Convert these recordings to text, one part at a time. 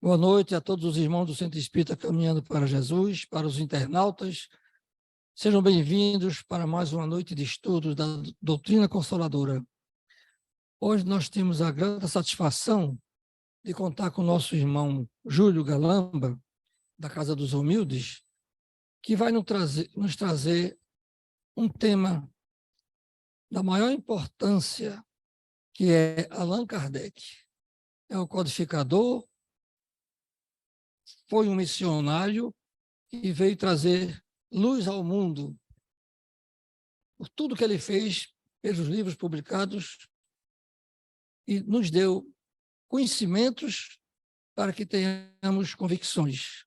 Boa noite a todos os irmãos do Centro Espírita Caminhando para Jesus, para os internautas. Sejam bem-vindos para mais uma noite de estudos da Doutrina Consoladora. Hoje nós temos a grande satisfação de contar com o nosso irmão Júlio Galamba, da Casa dos Humildes, que vai nos trazer um tema da maior importância, que é Allan Kardec. É o codificador, foi um missionário e veio trazer luz ao mundo por tudo que ele fez, pelos livros publicados, e nos deu conhecimentos para que tenhamos convicções.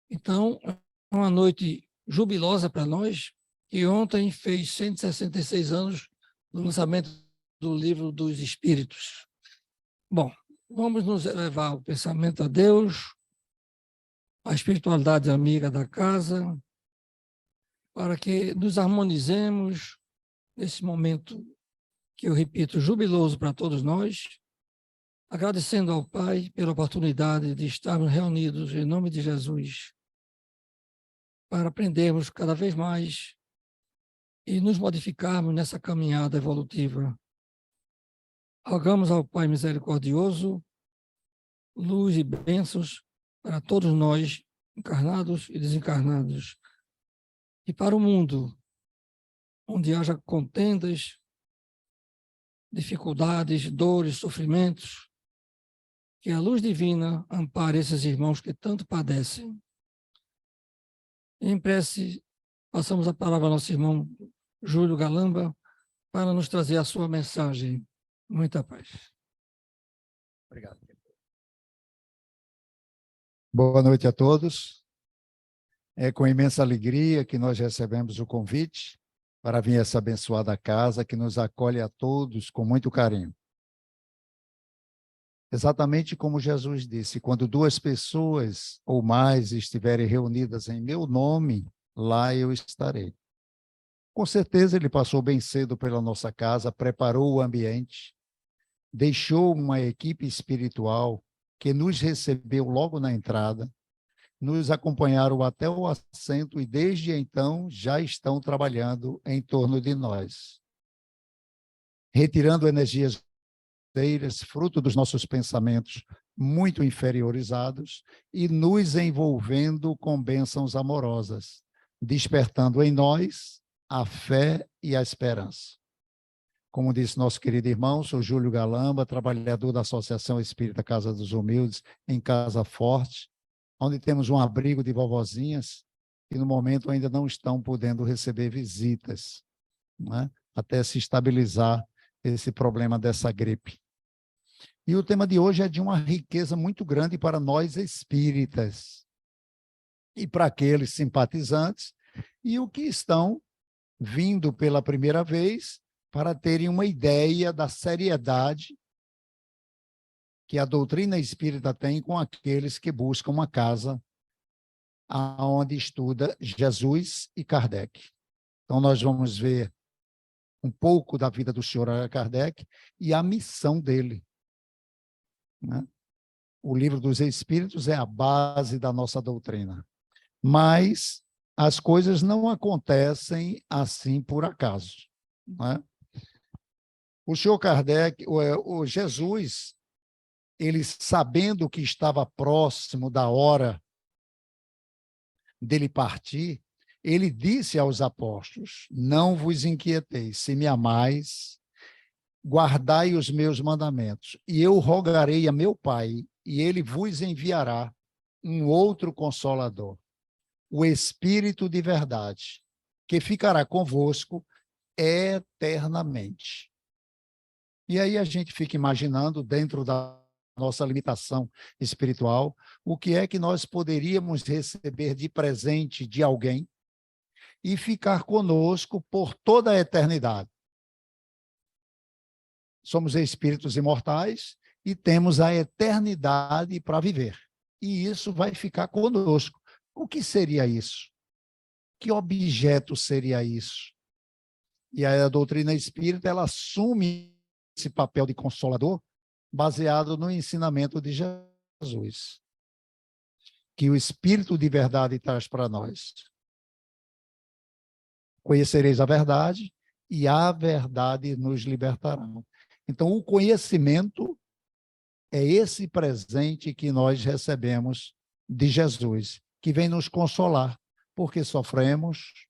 Então, é uma noite jubilosa para nós, que ontem fez 166 anos do lançamento do Livro dos Espíritos. Bom, vamos nos elevar o pensamento a Deus, a espiritualidade amiga da casa, para que nos harmonizemos nesse momento que eu repito, jubiloso para todos nós, agradecendo ao Pai pela oportunidade de estarmos reunidos em nome de Jesus, para aprendermos cada vez mais e nos modificarmos nessa caminhada evolutiva. Rogamos ao Pai misericordioso luz e bênçãos para todos nós, encarnados e desencarnados, e para o mundo, onde haja contendas, dificuldades, dores, sofrimentos, que a luz divina ampare esses irmãos que tanto padecem. Em prece, passamos a palavra ao nosso irmão Júlio Galamba para nos trazer a sua mensagem. Muita paz. Obrigado. Boa noite a todos. É com imensa alegria que nós recebemos o convite para vir essa abençoada casa que nos acolhe a todos com muito carinho. Exatamente como Jesus disse, quando duas pessoas ou mais estiverem reunidas em meu nome, lá eu estarei. Com certeza ele passou bem cedo pela nossa casa, preparou o ambiente, deixou uma equipe espiritual que nos recebeu logo na entrada, nos acompanharam até o assento e desde então já estão trabalhando em torno de nós, retirando energias fruto dos nossos pensamentos muito inferiorizados e nos envolvendo com bênçãos amorosas, despertando em nós a fé e a esperança. Como disse nosso querido irmão, sou Júlio Galamba, trabalhador da Associação Espírita Casa dos Humildes, em Casa Forte, onde temos um abrigo de vovozinhas que no momento ainda não estão podendo receber visitas, né? Até se estabilizar esse problema dessa gripe. E o tema de hoje é de uma riqueza muito grande para nós espíritas e para aqueles simpatizantes e o que estão vindo pela primeira vez para terem uma ideia da seriedade que a doutrina espírita tem com aqueles que buscam uma casa onde estuda Jesus e Kardec. Então, nós vamos ver um pouco da vida do senhor Kardec e a missão dele, né? O Livro dos Espíritos é a base da nossa doutrina. Mas as coisas não acontecem assim por acaso, né? O senhor Kardec, o Jesus, ele sabendo que estava próximo da hora dele partir, ele disse aos apóstolos: não vos inquieteis, se me amais, guardai os meus mandamentos, e eu rogarei a meu Pai, e ele vos enviará um outro Consolador, o Espírito de verdade, que ficará convosco eternamente. E aí a gente fica imaginando, dentro da nossa limitação espiritual, o que é que nós poderíamos receber de presente de alguém e ficar conosco por toda a eternidade. Somos espíritos imortais e temos a eternidade para viver. E isso vai ficar conosco. O que seria isso? Que objeto seria isso? E a doutrina espírita, ela assume esse papel de consolador baseado no ensinamento de Jesus. que o Espírito de verdade traz para nós. Conhecereis a verdade e a verdade nos libertará. Então, o conhecimento é esse presente que nós recebemos de Jesus, que vem nos consolar, porque sofremos,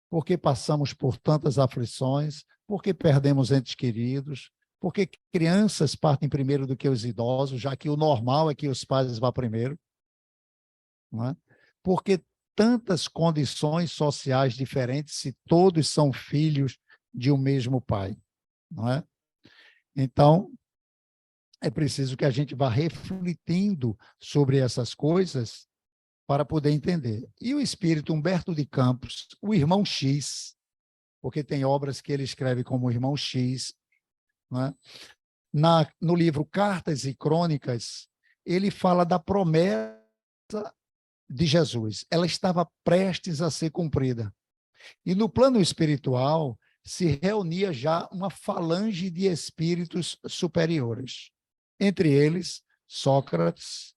porque passamos por tantas aflições, porque perdemos entes queridos, porque crianças partem primeiro do que os idosos, já que o normal é que os pais vá primeiro, não é? Porque tantas condições sociais diferentes, se todos são filhos de um mesmo pai, não é? Então, é preciso que a gente vá refletindo sobre essas coisas para poder entender. E o espírito Humberto de Campos, o irmão X, porque tem obras que ele escreve como irmão X, não é? No livro Cartas e Crônicas, ele fala da promessa de Jesus. Ela estava prestes a ser cumprida. E no plano espiritual, se reunia já uma falange de espíritos superiores. Entre eles, Sócrates,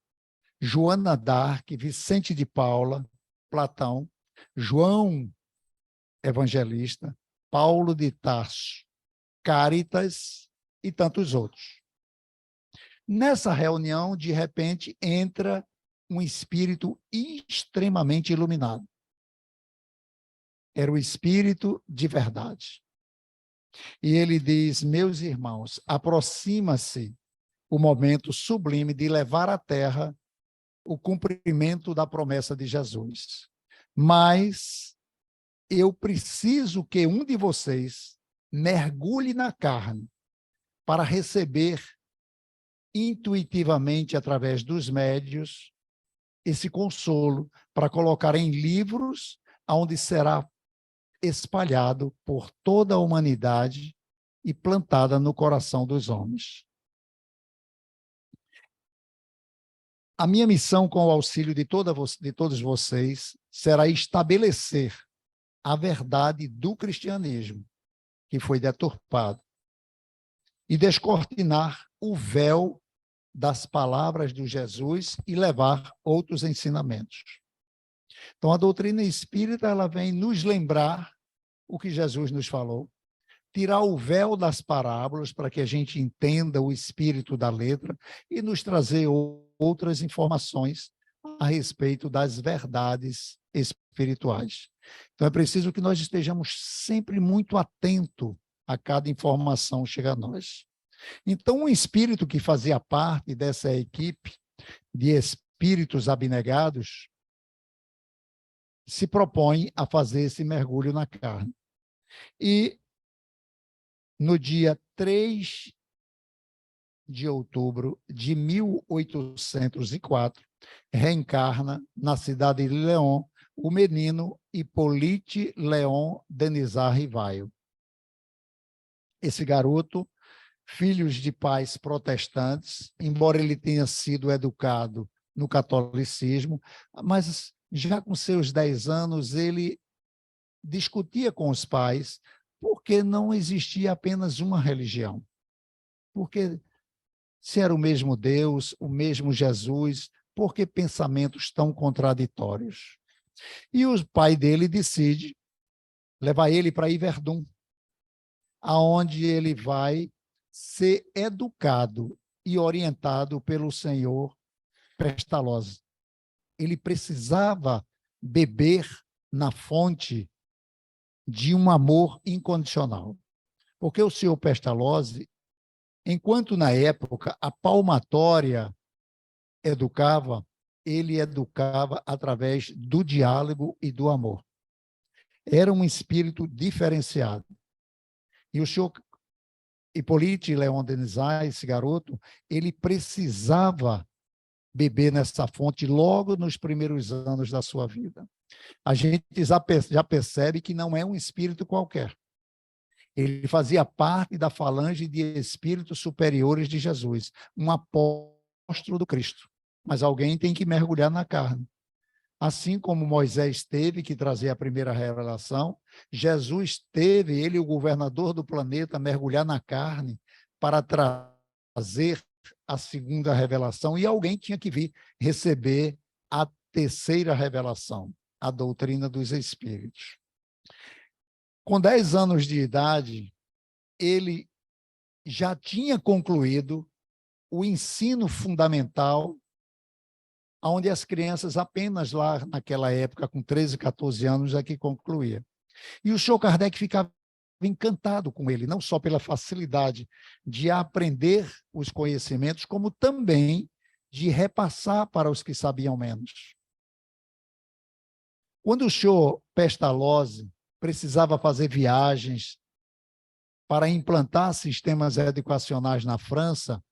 Joana d'Arc, Vicente de Paula, Platão, João Evangelista, Paulo de Tarso, Cáritas e tantos outros. Nessa reunião, de repente, entra um espírito extremamente iluminado. Era o espírito de verdade. E ele diz: meus irmãos, aproxima-se o momento sublime de levar à terra o cumprimento da promessa de Jesus. Mas eu preciso que um de vocês mergulhe na carne para receber intuitivamente, através dos médios, esse consolo, para colocar em livros, onde será espalhado por toda a humanidade e plantada no coração dos homens. A minha missão, com o auxílio de todos vocês, será estabelecer a verdade do cristianismo, que foi deturpado, e descortinar o véu das palavras de Jesus e levar outros ensinamentos. Então, a doutrina espírita, ela vem nos lembrar o que Jesus nos falou, tirar o véu das parábolas para que a gente entenda o espírito da letra e nos trazer outras informações a respeito das verdades espirituais. Então, é preciso que nós estejamos sempre muito atentos a cada informação que chega a nós. Então, um espírito que fazia parte dessa equipe de espíritos abnegados se propõe a fazer esse mergulho na carne. E no dia 3 de outubro de 1804, reencarna na cidade de León o menino Hippolyte Léon Denisard Rivaio. Esse garoto, filhos de pais protestantes, embora ele tenha sido educado no catolicismo, mas já com seus 10 anos ele discutia com os pais porque não existia apenas uma religião. Porque se era o mesmo Deus, o mesmo Jesus, por que pensamentos tão contraditórios? E o pai dele decide levar ele para Yverdun, aonde ele vai ser educado e orientado pelo senhor Pestalozzi. Ele precisava beber na fonte de um amor incondicional. Porque o senhor Pestalozzi, enquanto na época a palmatória educava, ele educava através do diálogo e do amor. Era um espírito diferenciado. E o senhor Hippolyte Léon Denisard, esse garoto, ele precisava beber nessa fonte logo nos primeiros anos da sua vida. A gente já percebe que não é um espírito qualquer. Ele fazia parte da falange de espíritos superiores de Jesus, um apóstolo do Cristo. Mas alguém tem que mergulhar na carne. Assim como Moisés teve que trazer a primeira revelação, Jesus teve, ele, o governador do planeta, mergulhar na carne para trazer a segunda revelação, e alguém tinha que vir receber a terceira revelação, a doutrina dos espíritos. Com 10 anos de idade, ele já tinha concluído o ensino fundamental, onde as crianças apenas lá naquela época, com 13, 14 anos, é que concluía. E o senhor Kardec ficava encantado com ele, não só pela facilidade de aprender os conhecimentos, como também de repassar para os que sabiam menos. Quando o senhor Pestalozzi precisava fazer viagens para implantar sistemas educacionais na França,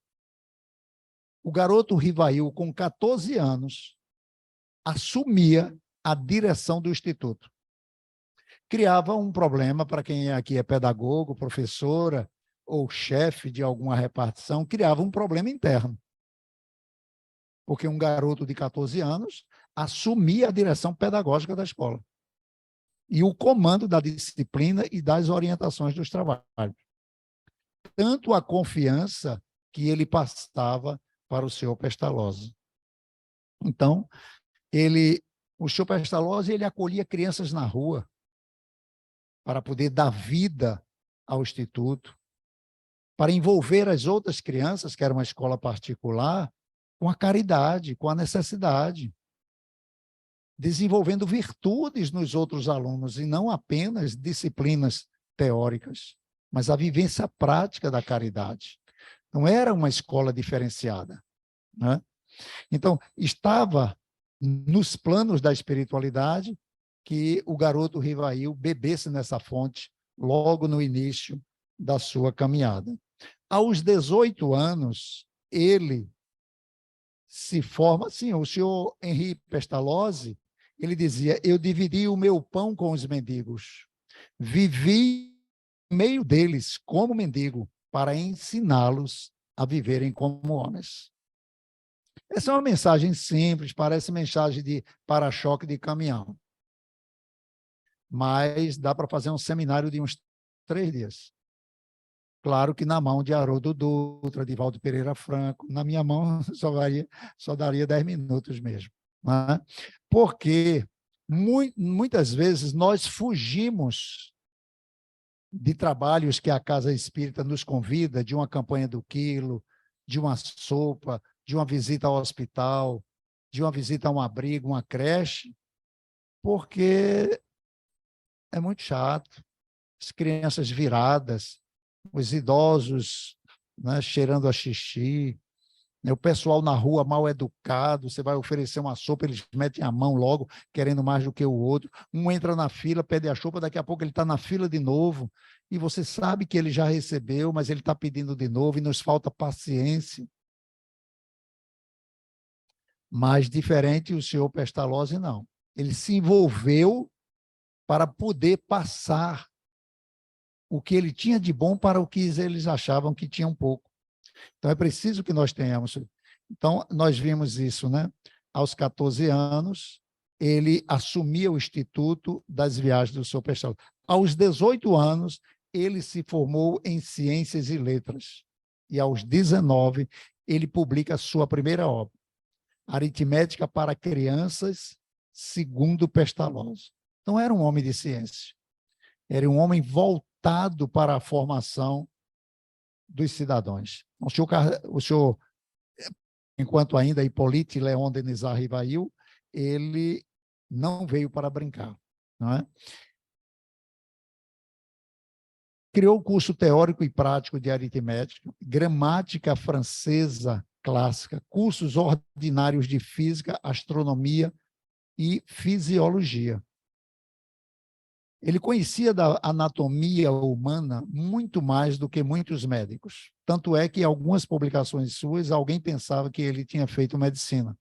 o garoto Rivail, com 14 anos, assumia a direção do Instituto. Criava um problema para quem aqui é pedagogo, professora ou chefe de alguma repartição, criava um problema interno. Porque um garoto de 14 anos assumia a direção pedagógica da escola e o comando da disciplina e das orientações dos trabalhos. Tanto a confiança que ele passava para o senhor Pestalozzi. Então, o senhor Pestalozzi, ele acolhia crianças na rua para poder dar vida ao Instituto, para envolver as outras crianças, que era uma escola particular, com a caridade, com a necessidade, desenvolvendo virtudes nos outros alunos, e não apenas disciplinas teóricas, mas a vivência prática da caridade. Não era uma escola diferenciada, né? Então, estava nos planos da espiritualidade que o garoto Rivail bebesse nessa fonte logo no início da sua caminhada. Aos 18 anos, ele se forma, sim, o senhor Henri Pestalozzi, ele dizia: eu dividi o meu pão com os mendigos, vivi no meio deles como mendigo, para ensiná-los a viverem como homens. Essa é uma mensagem simples, parece mensagem de para-choque de caminhão. Mas dá para fazer um seminário de uns 3 dias. Claro que na mão de Haroldo Dutra, de Valdo Pereira Franco, na minha mão só daria 10 minutos mesmo. Né? Porque muitas vezes nós fugimos de trabalhos que a Casa Espírita nos convida, de uma campanha do quilo, de uma sopa, de uma visita ao hospital, de uma visita a um abrigo, uma creche, porque é muito chato. As crianças viradas, os idosos, né, cheirando a xixi, né, o pessoal na rua mal educado, você vai oferecer uma sopa, eles metem a mão logo, querendo mais do que o outro. Um entra na fila, pede a sopa, daqui a pouco ele está na fila de novo, e você sabe que ele já recebeu, mas ele está pedindo de novo, e nos falta paciência. Mas diferente o senhor Pestalozzi, não. Ele se envolveu para poder passar o que ele tinha de bom para o que eles achavam que tinham pouco. Então, é preciso que nós tenhamos. Então, nós vimos isso, né? Aos 14 anos, ele assumia o Instituto das Viagens do senhor Pestalozzi. Aos 18 anos, ele se formou em Ciências e Letras. E aos 19, ele publica a sua primeira obra, Aritmética para Crianças, segundo Pestalozzi. Então, era um homem de ciência. Era um homem voltado para a formação dos cidadãos. O senhor, enquanto ainda Hippolyte Léon Denisard Rivail, ele não veio para brincar, não é? Criou o curso teórico e prático de aritmética, gramática francesa clássica, cursos ordinários de física, astronomia e fisiologia. Ele conhecia da anatomia humana muito mais do que muitos médicos. Tanto é que em algumas publicações suas, alguém pensava que ele tinha feito medicina,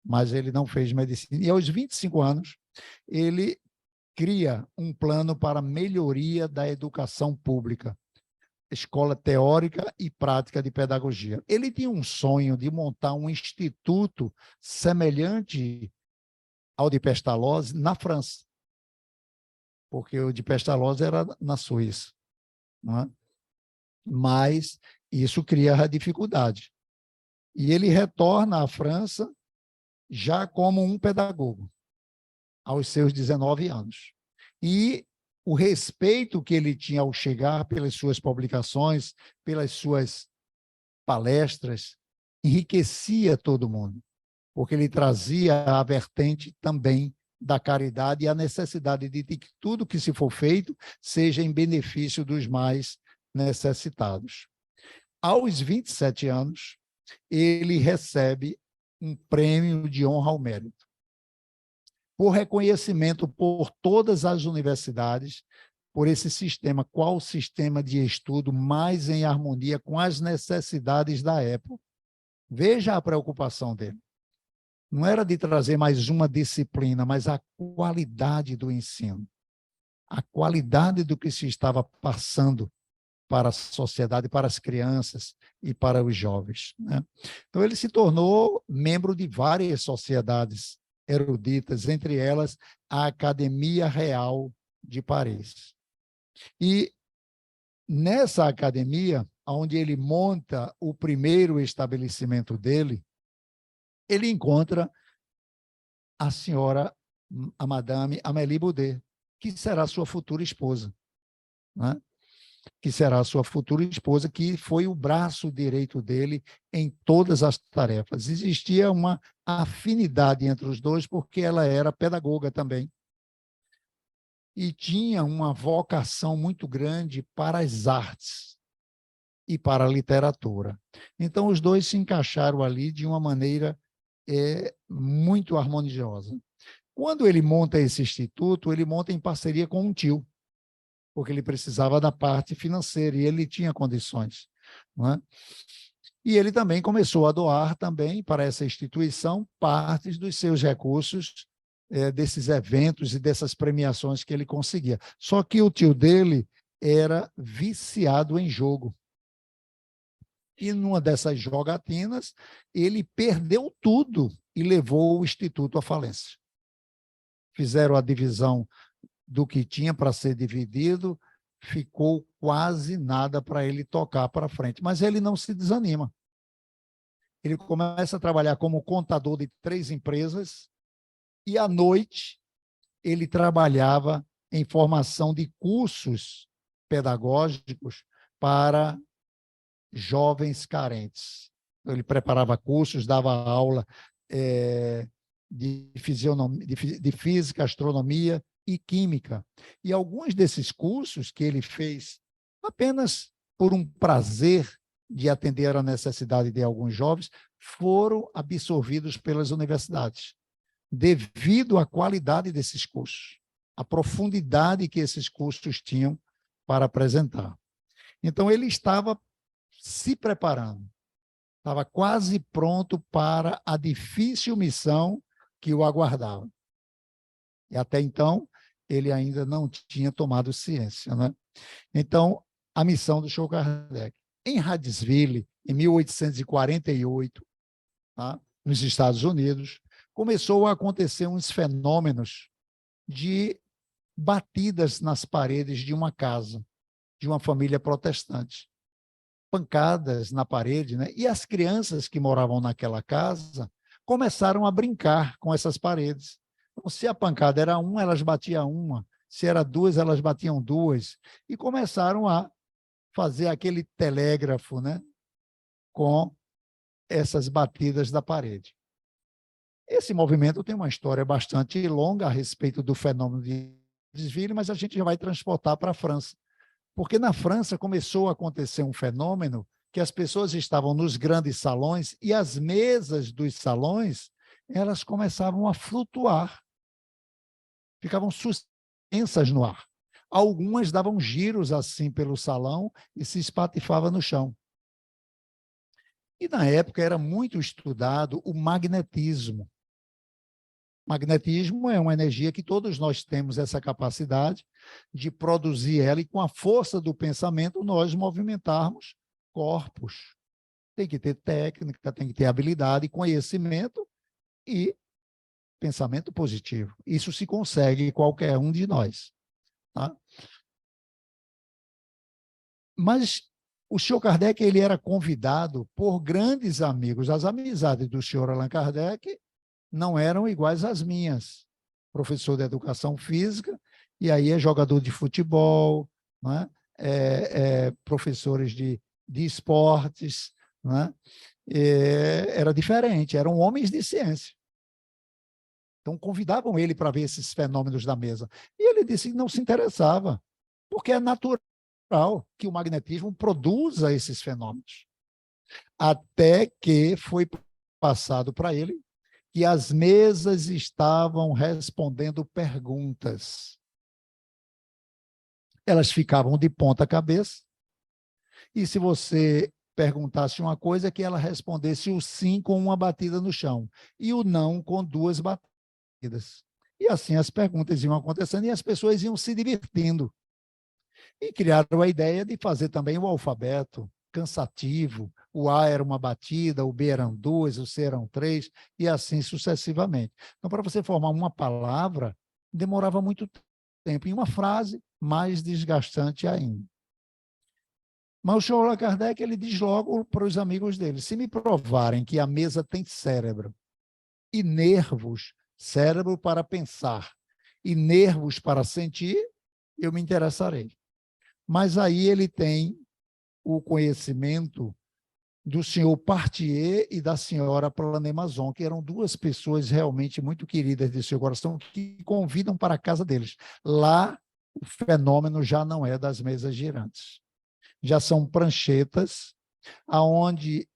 mas ele não fez medicina. E aos 25 anos, ele cria um plano para a melhoria da educação pública, escola teórica e prática de pedagogia. Ele tinha um sonho de montar um instituto semelhante ao de Pestalozzi na França, porque o de Pestalozzi era na Suíça, não é? Mas isso cria dificuldade. E ele retorna à França já como um pedagogo, aos seus 19 anos. E o respeito que ele tinha ao chegar pelas suas publicações, pelas suas palestras, enriquecia todo mundo, porque ele trazia a vertente também da caridade e a necessidade de que tudo que se for feito seja em benefício dos mais necessitados. Aos 27 anos, ele recebe um prêmio de honra ao mérito, por reconhecimento por todas as universidades, por esse sistema, qual o sistema de estudo mais em harmonia com as necessidades da época. Veja a preocupação dele. Não era de trazer mais uma disciplina, mas a qualidade do ensino, a qualidade do que se estava passando para a sociedade, para as crianças e para os jovens, né? Então, ele se tornou membro de várias sociedades eruditas, entre elas a Academia Real de Paris. E nessa academia, onde ele monta o primeiro estabelecimento dele, ele encontra a senhora, a madame Amélie Baudet, que será sua futura esposa, né? Que será a sua futura esposa, que foi o braço direito dele em todas as tarefas. Existia uma afinidade entre os dois, porque ela era pedagoga também. E tinha uma vocação muito grande para as artes e para a literatura. Então, os dois se encaixaram ali de uma maneira muito harmoniosa. Quando ele monta esse instituto, ele monta em parceria com um tio, porque ele precisava da parte financeira e ele tinha condições, não é? E ele também começou a doar também para essa instituição partes dos seus recursos, desses eventos e dessas premiações que ele conseguia. Só que o tio dele era viciado em jogo. E numa dessas jogatinas, ele perdeu tudo e levou o instituto à falência. Fizeram a divisão do que tinha para ser dividido, ficou quase nada para ele tocar para frente. Mas ele não se desanima. Ele começa a trabalhar como contador de 3 empresas e, à noite, ele trabalhava em formação de cursos pedagógicos para jovens carentes. Ele preparava cursos, dava aula de física, astronomia e química. E alguns desses cursos que ele fez apenas por um prazer de atender à necessidade de alguns jovens, foram absorvidos pelas universidades, devido à qualidade desses cursos, à profundidade que esses cursos tinham para apresentar. Então, ele estava se preparando, estava quase pronto para a difícil missão que o aguardava. E até então, ele ainda não tinha tomado ciência, né? Então, a missão do Chico Kardec. Em Hadesville, em 1848, tá, nos Estados Unidos, começou a acontecer uns fenômenos de batidas nas paredes de uma casa, de uma família protestante. Pancadas na parede, né? E as crianças que moravam naquela casa começaram a brincar com essas paredes. Então, se a pancada era uma, elas batiam uma. Se era 2, elas batiam 2. E começaram a fazer aquele telégrafo, né, com essas batidas da parede. Esse movimento tem uma história bastante longa a respeito do fenômeno de desvio, mas a gente já vai transportar para a França. Porque na França começou a acontecer um fenômeno que as pessoas estavam nos grandes salões e as mesas dos salões, elas começavam a flutuar, ficavam suspensas no ar. Algumas davam giros assim pelo salão e se espatifavam no chão. E na época era muito estudado o magnetismo. Magnetismo é uma energia que todos nós temos essa capacidade de produzir ela e com a força do pensamento nós movimentarmos corpos. Tem que ter técnica, tem que ter habilidade, conhecimento e pensamento positivo. Isso se consegue em qualquer um de nós. Tá? Mas o senhor Kardec ele era convidado por grandes amigos. As amizades do senhor Allan Kardec não eram iguais às minhas. Professor de educação física, e aí é jogador de futebol, né? Professores de esportes, né? Era diferente, eram homens de ciência. Então, convidavam ele para ver esses fenômenos da mesa. E ele disse que não se interessava, porque é natural que o magnetismo produza esses fenômenos. Até que foi passado para ele que as mesas estavam respondendo perguntas. Elas ficavam de ponta cabeça, e se você perguntasse uma coisa, que ela respondesse o sim com uma batida no chão, e o não com 2 batidas. E assim as perguntas iam acontecendo, e as pessoas iam se divertindo. E criaram a ideia de fazer também o alfabeto cansativo. O A era uma batida, o B eram 2, o C eram 3, e assim sucessivamente. Então, para você formar uma palavra, demorava muito tempo. Em uma frase, mais desgastante ainda. Mas o senhor Allan Kardec, ele diz logo para os amigos dele: se me provarem que a mesa tem cérebro e nervos, cérebro para pensar e nervos para sentir, eu me interessarei. Mas aí ele tem o conhecimento do senhor Partier e da senhora Planemazon, que eram 2 pessoas realmente muito queridas de seu coração, que convidam para a casa deles. Lá, o fenômeno já não é das mesas girantes. Já são pranchetas, aonde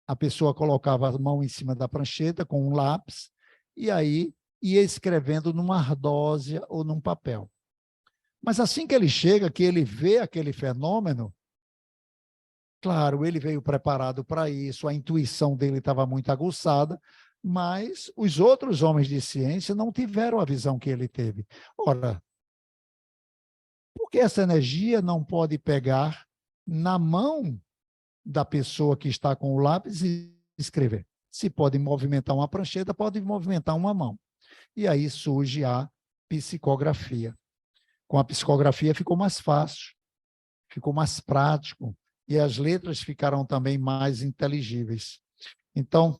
a pessoa colocava a mão em cima da prancheta com um lápis, e aí ia escrevendo numa ardósia ou num papel. Mas assim que ele chega, que ele vê aquele fenômeno, claro, ele veio preparado para isso, a intuição dele estava muito aguçada, mas os outros homens de ciência não tiveram a visão que ele teve. Ora, por que essa energia não pode pegar na mão da pessoa que está com o lápis e escrever? Se pode movimentar uma prancheta, pode movimentar uma mão. E aí surge a psicografia. Com a psicografia ficou mais fácil, ficou mais prático, e as letras ficaram também mais inteligíveis. Então,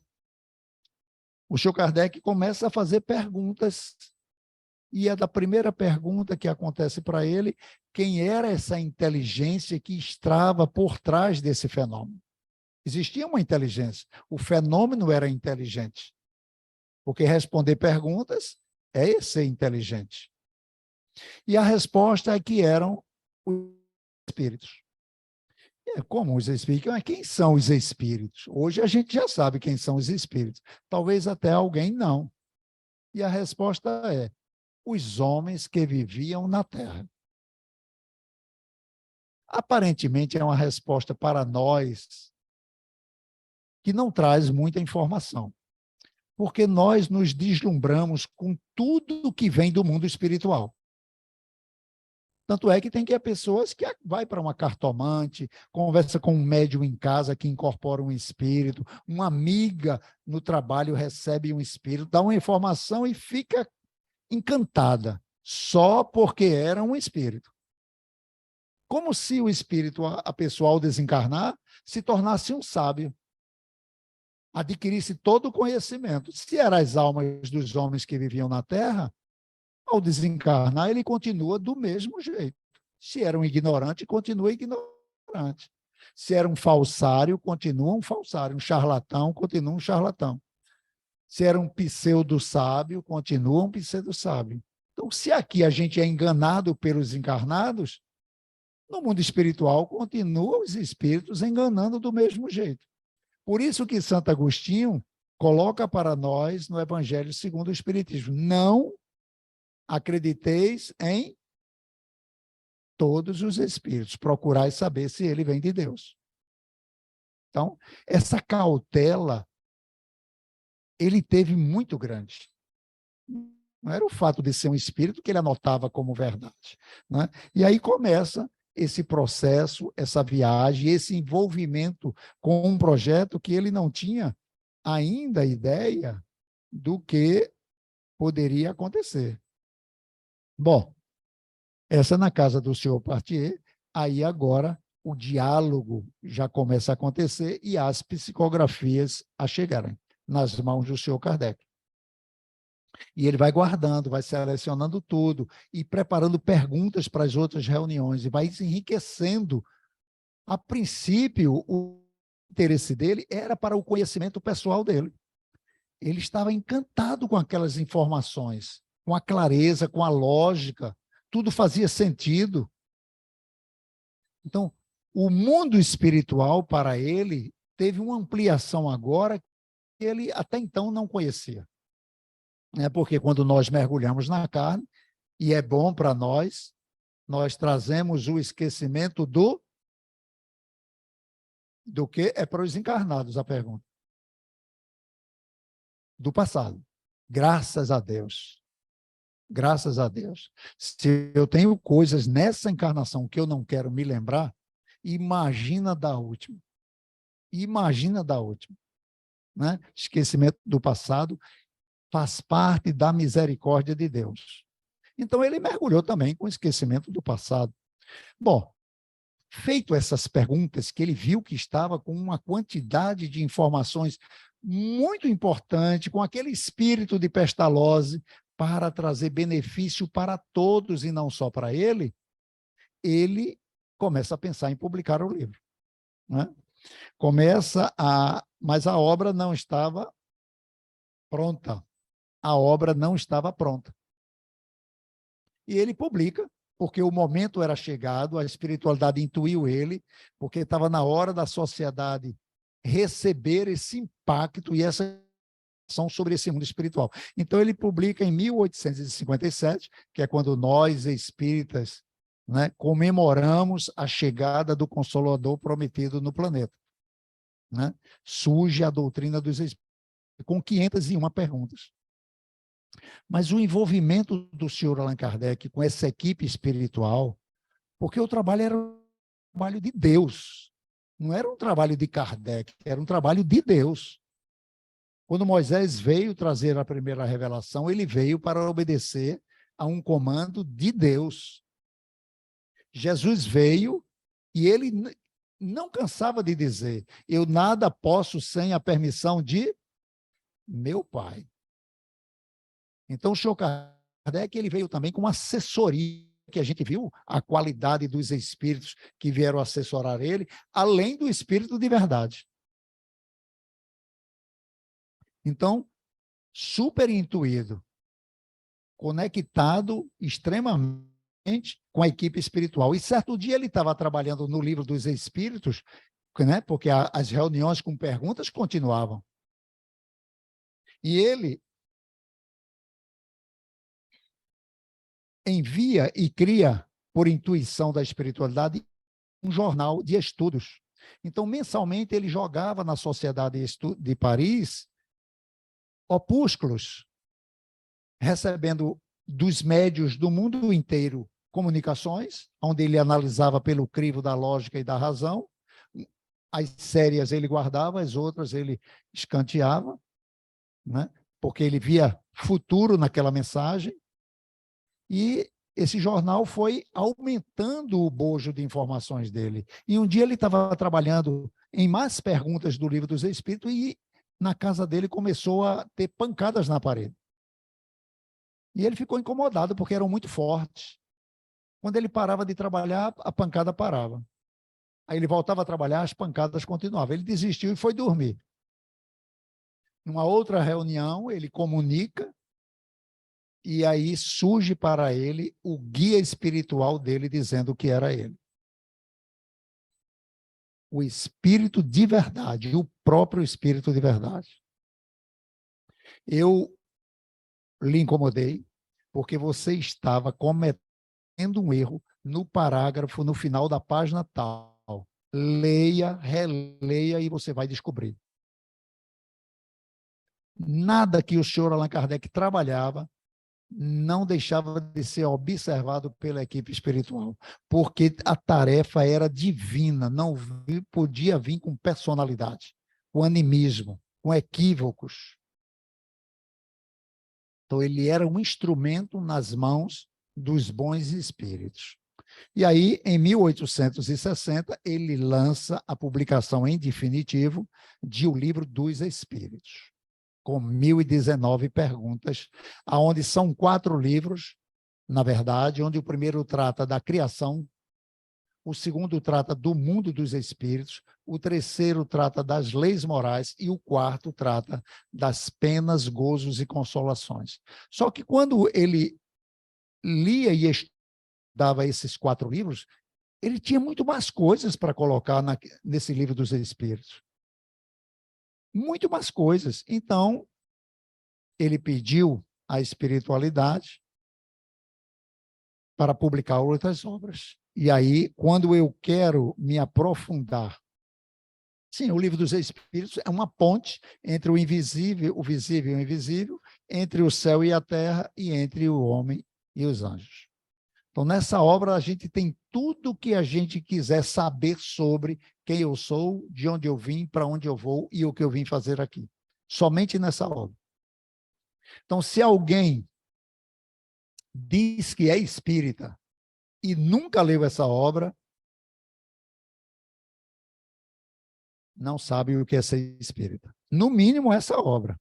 o senhor Kardec começa a fazer perguntas, e é da primeira pergunta que acontece para ele: quem era essa inteligência que estava por trás desse fenômeno? Existia uma inteligência, o fenômeno era inteligente, porque responder perguntas é ser inteligente. E a resposta é que eram os espíritos. Como os espíritos? Mas quem são os espíritos? Hoje a gente já sabe quem são os espíritos. Talvez até alguém não. E a resposta é: os homens que viviam na Terra. Aparentemente é uma resposta para nós que não traz muita informação, porque nós nos deslumbramos com tudo que vem do mundo espiritual. Tanto é que tem pessoas que vai para uma cartomante, conversa com um médium em casa que incorpora um espírito, uma amiga no trabalho recebe um espírito, dá uma informação e fica encantada, só porque era um espírito. Como se o espírito, a pessoa ao desencarnar, se tornasse um sábio, adquirisse todo o conhecimento. Se eram as almas dos homens que viviam na Terra, ao desencarnar, ele continua do mesmo jeito. Se era um ignorante, continua ignorante. Se era um falsário, continua um falsário. Um charlatão, continua um charlatão. Se era um pseudo-sábio, continua um pseudo-sábio. Então, se aqui a gente é enganado pelos encarnados, no mundo espiritual continuam os espíritos enganando do mesmo jeito. Por isso que Santo Agostinho coloca para nós no Evangelho segundo o Espiritismo: não acrediteis em todos os espíritos, procurai saber se ele vem de Deus. Então, essa cautela ele teve muito grande. Não era o fato de ser um espírito que ele anotava como verdade, né? E aí começa esse processo, essa viagem, esse envolvimento com um projeto que ele não tinha ainda ideia do que poderia acontecer. Bom, essa na casa do senhor Partier, aí agora o diálogo já começa a acontecer e as psicografias a chegarem nas mãos do senhor Kardec. E ele vai guardando, vai selecionando tudo e preparando perguntas para as outras reuniões e vai se enriquecendo. A princípio, o interesse dele era para o conhecimento pessoal dele. Ele estava encantado com aquelas informações, com a clareza, com a lógica, tudo fazia sentido. Então, o mundo espiritual para ele teve uma ampliação agora que ele até então não conhecia. Porque quando nós mergulhamos na carne, e é bom para nós, nós trazemos o esquecimento do que é para os encarnados, a pergunta. Do passado. Graças a Deus. Graças a Deus. Se eu tenho coisas nessa encarnação que eu não quero me lembrar, imagina da última. Imagina da última. Né? Esquecimento do passado faz parte da misericórdia de Deus. Então, ele mergulhou também com o esquecimento do passado. Bom, feito essas perguntas, que ele viu que estava com uma quantidade de informações muito importante, com aquele espírito de Pestalozzi, para trazer benefício para todos e não só para ele, ele começa a pensar em publicar o livro. Né? Mas a obra não estava pronta. A obra não estava pronta. E ele publica, porque o momento era chegado, a espiritualidade intuiu ele, porque estava na hora da sociedade receber esse impacto e essa ação sobre esse mundo espiritual. Então, ele publica em 1857, que é quando nós, espíritas, né, comemoramos a chegada do Consolador prometido no planeta. Né? Surge a doutrina dos espíritos, com 501 perguntas. Mas o envolvimento do senhor Allan Kardec com essa equipe espiritual, porque o trabalho era um trabalho de Deus, não era um trabalho de Kardec, era um trabalho de Deus. Quando Moisés veio trazer a primeira revelação, ele veio para obedecer a um comando de Deus. Jesus veio e ele não cansava de dizer: eu nada posso sem a permissão de meu Pai. Então, o senhor Kardec, ele veio também com uma assessoria, que a gente viu a qualidade dos espíritos que vieram assessorar ele, além do espírito de verdade. Então, super intuído, conectado extremamente com a equipe espiritual. E certo dia ele estava trabalhando no livro dos espíritos, né, porque as reuniões com perguntas continuavam. E ele envia e cria, por intuição da espiritualidade, um jornal de estudos. Então, mensalmente, ele jogava na Sociedade de Paris opúsculos, recebendo dos médios do mundo inteiro comunicações, onde ele analisava pelo crivo da lógica e da razão. As sérias ele guardava, as outras ele escanteava, né? Porque ele via futuro naquela mensagem. E esse jornal foi aumentando o bojo de informações dele. E um dia ele estava trabalhando em mais perguntas do Livro dos Espíritos e na casa dele começou a ter pancadas na parede. E ele ficou incomodado porque eram muito fortes. Quando ele parava de trabalhar, a pancada parava. Aí ele voltava a trabalhar, as pancadas continuavam. Ele desistiu e foi dormir. Numa outra reunião, ele comunica e aí surge para ele o guia espiritual dele dizendo que era ele. O espírito de verdade, o próprio espírito de verdade. Eu lhe incomodei porque você estava cometendo um erro no parágrafo, no final da página tal. Leia, releia e você vai descobrir. Nada que o senhor Allan Kardec trabalhava não deixava de ser observado pela equipe espiritual, porque a tarefa era divina, não podia vir com personalidade, com animismo, com equívocos. Então, ele era um instrumento nas mãos dos bons espíritos. E aí, em 1860, ele lança a publicação em definitivo de O Livro dos Espíritos, com 1.019 perguntas, onde são 4 livros, na verdade, onde o primeiro trata da criação, o segundo trata do mundo dos espíritos, o terceiro trata das leis morais e o quarto trata das penas, gozos e consolações. Só que quando ele lia e estudava esses 4 livros, ele tinha muito mais coisas para colocar nesse livro dos espíritos. Muito mais coisas. Então, ele pediu à espiritualidade para publicar outras obras. E aí, quando eu quero me aprofundar, sim, o livro dos Espíritos é uma ponte entre o invisível, o visível e o invisível, entre o céu e a terra e entre o homem e os anjos. Então, nessa obra, a gente tem tudo o que a gente quiser saber sobre quem eu sou, de onde eu vim, para onde eu vou e o que eu vim fazer aqui. Somente nessa obra. Então, se alguém diz que é espírita e nunca leu essa obra, não sabe o que é ser espírita. No mínimo, essa obra.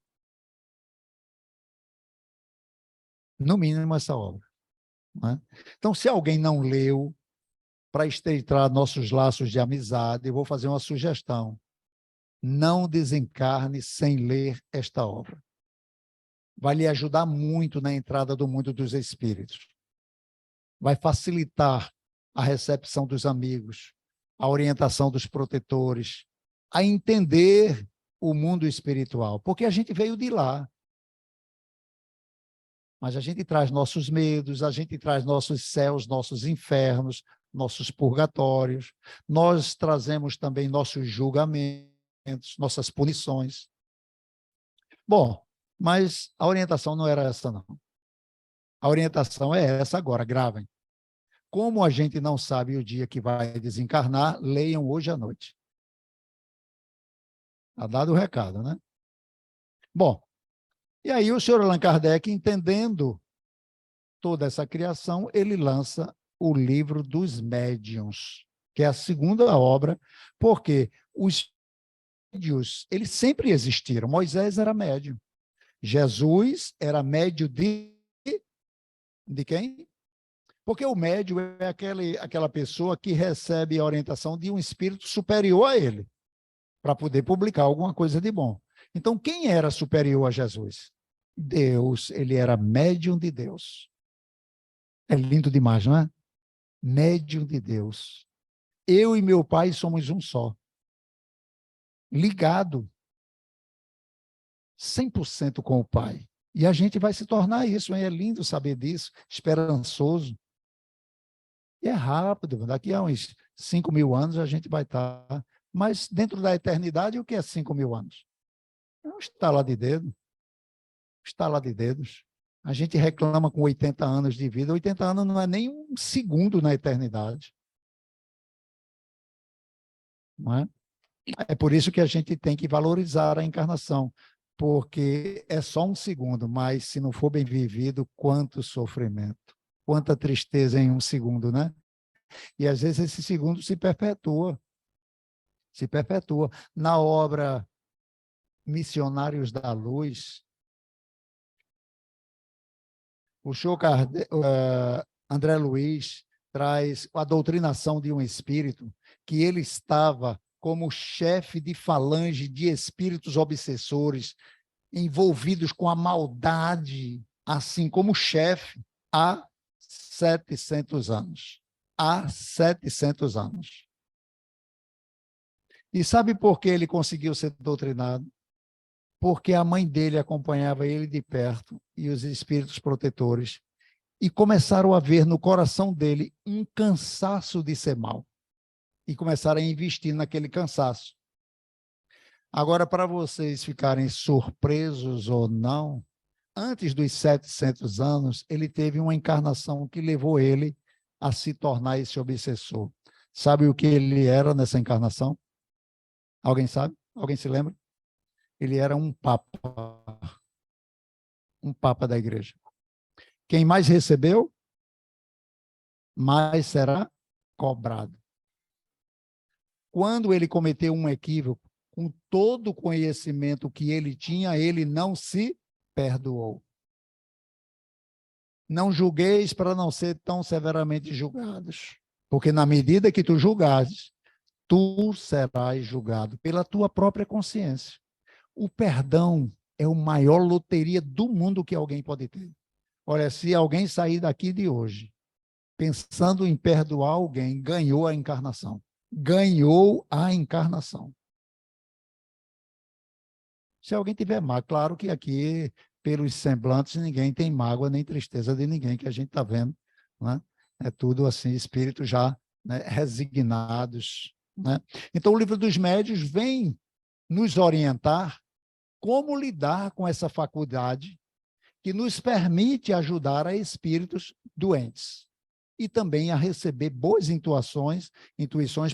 No mínimo, essa obra. Né? Então, se alguém não leu, para estreitar nossos laços de amizade, eu vou fazer uma sugestão. Não desencarne sem ler esta obra. Vai lhe ajudar muito na entrada do mundo dos espíritos. Vai facilitar a recepção dos amigos, a orientação dos protetores, a entender o mundo espiritual, porque a gente veio de lá. Mas a gente traz nossos medos, a gente traz nossos céus, nossos infernos, nossos purgatórios. Nós trazemos também nossos julgamentos, nossas punições. Bom, mas a orientação não era essa, não. A orientação é essa agora, gravem. Como a gente não sabe o dia que vai desencarnar, leiam hoje à noite. Está dado o recado, né? Bom, e aí o senhor Allan Kardec, entendendo toda essa criação, ele lança o livro dos médiuns, que é a segunda obra, porque os médiuns, eles sempre existiram. Moisés era médium. Jesus era médium de quem? Porque o médium é aquela pessoa que recebe a orientação de um espírito superior a ele, para poder publicar alguma coisa de bom. Então, quem era superior a Jesus? Deus, ele era médium de Deus. É lindo demais, não é? Médium de Deus. Eu e meu pai somos um só. Ligado 100% com o pai. E a gente vai se tornar isso, hein? É lindo saber disso, esperançoso. E é rápido, daqui a uns 5.000 anos a gente vai estar. Mas dentro da eternidade, o que é 5.000 anos? É um estalar de dedo. Estalar de dedos. A gente reclama com 80 anos de vida. 80 anos não é nem um segundo na eternidade. Não é? É por isso que a gente tem que valorizar a encarnação, porque é só um segundo, mas se não for bem vivido, quanto sofrimento, quanta tristeza em um segundo, né? E às vezes esse segundo se perpetua. Se perpetua. Na obra Missionários da Luz, o senhor André Luiz traz a doutrinação de um espírito que ele estava como chefe de falange de espíritos obsessores envolvidos com a maldade, assim como chefe, há 700 anos. Há 700 anos. E sabe por que ele conseguiu ser doutrinado? Porque a mãe dele acompanhava ele de perto e os espíritos protetores, e começaram a ver no coração dele um cansaço de ser mal. E começaram a investir naquele cansaço. Agora, para vocês ficarem surpresos ou não, antes dos 700 anos, ele teve uma encarnação que levou ele a se tornar esse obsessor. Sabe o que ele era nessa encarnação? Alguém sabe? Alguém se lembra? Ele era um papa da igreja. Quem mais recebeu, mais será cobrado. Quando ele cometeu um equívoco, com todo o conhecimento que ele tinha, ele não se perdoou. Não julgueis para não ser tão severamente julgados, porque na medida que tu julgares, tu serás julgado pela tua própria consciência. O perdão é a maior loteria do mundo que alguém pode ter. Olha, se alguém sair daqui de hoje pensando em perdoar alguém, ganhou a encarnação. Ganhou a encarnação. Se alguém tiver mágoa, claro que aqui, pelos semblantes, ninguém tem mágoa nem tristeza de ninguém que a gente está vendo, né? É tudo assim, espíritos já, né, resignados, né? Então, o Livro dos Médiuns vem nos orientar como lidar com essa faculdade que nos permite ajudar a espíritos doentes e também a receber boas intuições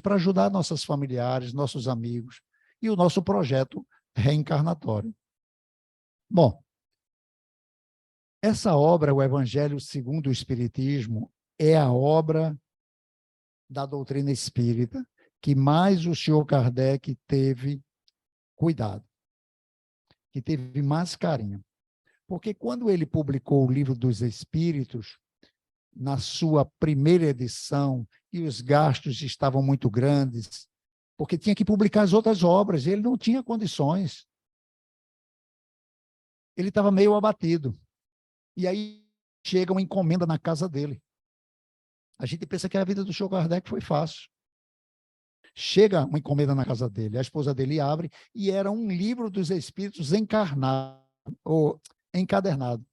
para ajudar nossos familiares, nossos amigos e o nosso projeto reencarnatório. Bom, essa obra, o Evangelho segundo o Espiritismo, é a obra da doutrina espírita que mais o senhor Kardec teve cuidado, que teve mais carinho. Porque quando ele publicou o Livro dos Espíritos, na sua primeira edição, e os gastos estavam muito grandes, porque tinha que publicar as outras obras, ele não tinha condições. Ele estava meio abatido. E aí chega uma encomenda na casa dele. A gente pensa que a vida do senhor Kardec foi fácil. Chega uma encomenda na casa dele, a esposa dele abre, e era um Livro dos Espíritos encarnado, ou encadernado.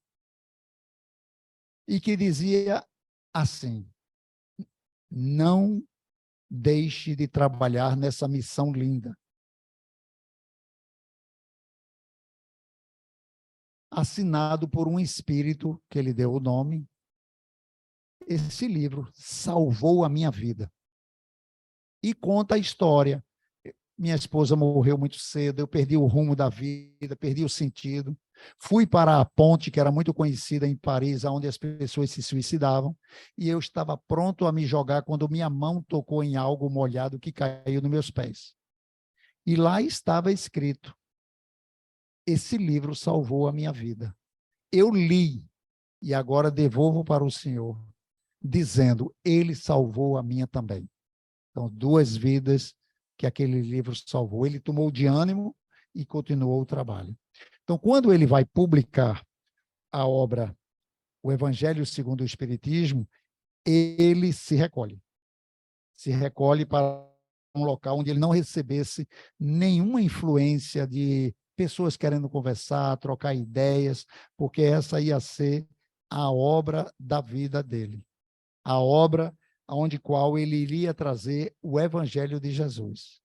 E que dizia assim: não deixe de trabalhar nessa missão linda. Assinado por um espírito que ele deu o nome. Esse livro salvou a minha vida. E conta a história. Minha esposa morreu muito cedo, eu perdi o rumo da vida, perdi o sentido. Fui para a ponte, que era muito conhecida em Paris, onde as pessoas se suicidavam, e eu estava pronto a me jogar quando minha mão tocou em algo molhado que caiu nos meus pés. E lá estava escrito: esse livro salvou a minha vida. Eu li, e agora devolvo para o Senhor, dizendo, ele salvou a minha também. Então, 2 vidas que aquele livro salvou. Ele tomou de ânimo e continuou o trabalho. Então, quando ele vai publicar a obra O Evangelho segundo o Espiritismo, ele se recolhe. Se recolhe para um local onde ele não recebesse nenhuma influência de pessoas querendo conversar, trocar ideias, porque essa ia ser a obra da vida dele. A obra onde qual ele iria trazer o Evangelho de Jesus,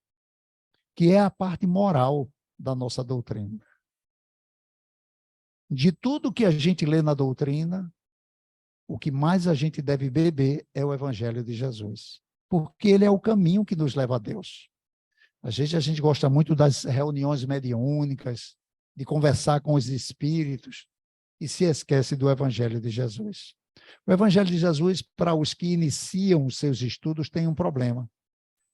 que é a parte moral da nossa doutrina. De tudo que a gente lê na doutrina, o que mais a gente deve beber é o Evangelho de Jesus, porque ele é o caminho que nos leva a Deus. Às vezes a gente gosta muito das reuniões mediúnicas, de conversar com os espíritos, e se esquece do Evangelho de Jesus. O Evangelho de Jesus, para os que iniciam os seus estudos, tem um problema.